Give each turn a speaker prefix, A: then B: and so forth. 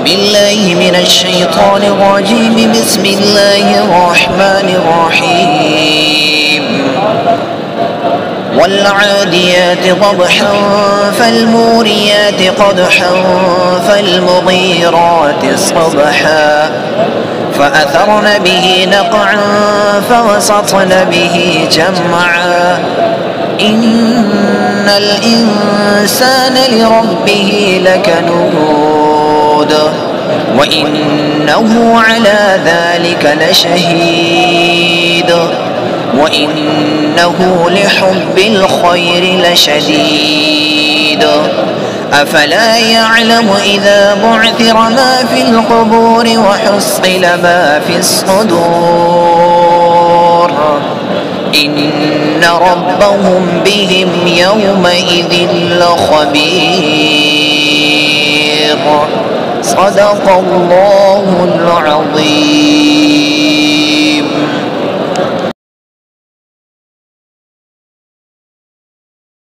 A: بالله من الشيطان الرجيم. بسم الله الرحمن الرحيم. والعاديات ضبحا فالموريات قدحا فالمغيرات صبحا فأثرن به نقعا فوسطن به جمعا إن الإنسان لربه لكنود وإنه على ذلك لشهيد وإنه لحب الخير لشديد أفلا يعلم إذا بعثر ما في القبور وحصل ما في الصدور إن ربهم بهم يومئذ لخبير. صدق الله العظيم.